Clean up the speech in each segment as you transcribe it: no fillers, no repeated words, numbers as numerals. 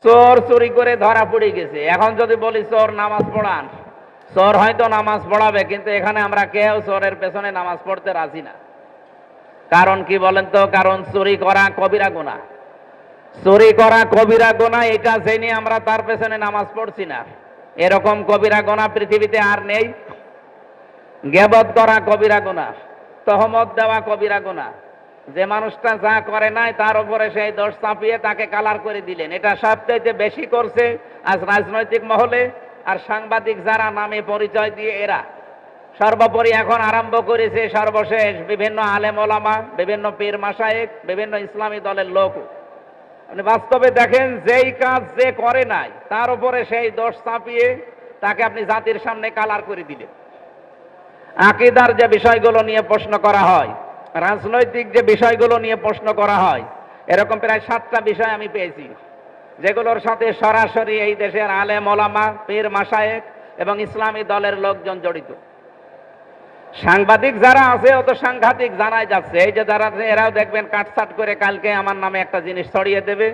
চোর চুরি করে ধরা পড়ে গেছে। এখন যদি বলি চোর নামাজ পড়ান, চোর হয়তো নামাজ পড়াবে, কিন্তু এখানে আমরা কেউ চোরের পেছনে নামাজ পড়তে রাজি না। কারণ কি বলেন তো? কারণ চুরি করা কবিরা গুনাহ। চুরি করা কবিরা গুনাহ, এটা জেনে আমরা তার পেছনে নামাজ পড়ছি না। এরকম কবিরা গুনাহ পৃথিবীতে আর নেই। গীবত করা কবিরা গুনাহ, তহমত দেওয়া কবিরা গুনাহ। যে মানুষটা যা করে নাই তার উপরে সেই দোষ চাপিয়ে তাকে কালার করে দিলেন। এটা সবচেয়ে বেশি করছে আজ রাজনৈতিক মহলে আর সাংবাদিক যারা নামে পরিচয় দিয়ে এরা। সর্বোপরি এখন আরম্ভ করেছে সর্বশেষ বিভিন্ন আলেম ওলামা, বিভিন্ন পীর মাশায়েখ, বিভিন্ন ইসলামী দলের লোক। আপনি বাস্তবে দেখেন, যেই কাজ যে করে নাই তার উপরে সেই দোষ চাপিয়ে তাকে আপনি জাতির সামনে কালার করে দিলেন। আকীদার যে বিষয়গুলো নিয়ে প্রশ্ন করা হয়, রাজনৈতিক যে বিষয়গুলো নিয়ে প্রশ্ন করা হয়, এরকম প্রায় 7টা বিষয় আমি পেয়েছি যেগুলোর সাথে সরাসরি এই দেশের আলেম ওলামা, পীর মাশায়েখ এবং ইসলামী দলের লোকজন জড়িত। সাংবাদিক যারা আছে অত সাংঘাতিক জানাই যাচ্ছে। এই যে যারা এরাও দেখবেন কাটছাট করে কালকে আমার নামে একটা জিনিস ছড়িয়ে দেবে।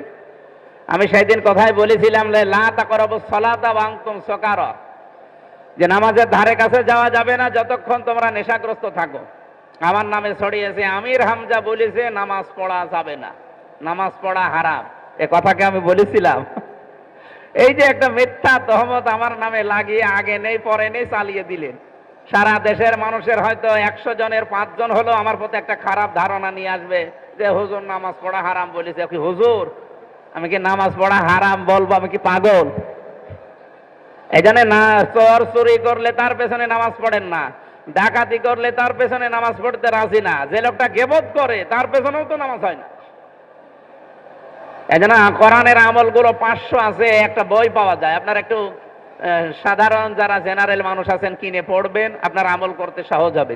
আমি সেই দিন কথাই বলেছিলাম, লা তাকরাবুস সালাতা ওয়া আনতুম সুকারা, যে নামাজের ধারে কাছে যাওয়া যাবে না যতক্ষণ তোমরা নেশাগ্রস্ত থাকো। আমার নামে ছড়িয়েছে, আমির হামজা বলেছে নামাজ পড়া যাবে না, নামাজ পড়া হারাম। এ কথাকে আমি বলেছিলাম? এই যে একটা মিথ্যা তহমত আমার নামে লাগিয়ে আগে নেই পরে নেই চালিয়ে দিলেন। সারা দেশের মানুষের হয়তো 100 জনের 5 জন হলো আমার প্রতি একটা খারাপ ধারণা নিয়ে আসবে যে হুজুর নামাজ পড়া হারাম বলেছে। কি হুজুর, আমি কি নামাজ পড়া হারাম বলবো? আমি কি পাগল? এই জন্য না, চোর চুরি করলে তার পেছনে নামাজ পড়েন না, ডাকাতি করলে তার পেছনে নামাজ পড়তে রাজি না, যে লোকটা গীবত করে তার পেছনেও তো নামাজ হয় না। এই জন্য কোরআনের আমলগুলো 500 আছে, একটা বই পাওয়া যায়। আপনার একটু সাধারণ যারা জেনারেল মানুষ আছেন কিনে পড়বেন, আপনার আমল করতে সহজ হবে।